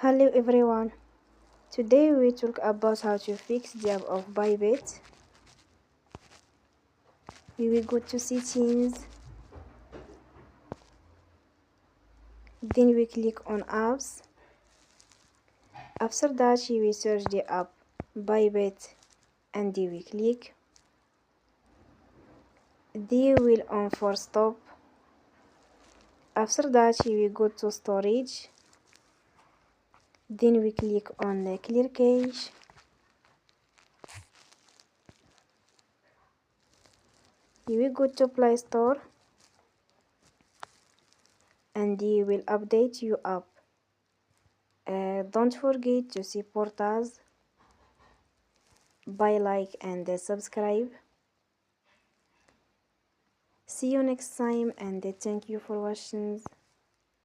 Hello everyone. Today we talk about how to fix the app of Bybit. We will go to settings, then we click on apps. After that we will search the app Bybit and we click. They will on for stop. After that we will go to storage. Then we click on clear cache. We will go to Play Store and you will update your app. Don't forget to support us by like and subscribe. See you next time and thank you for watching.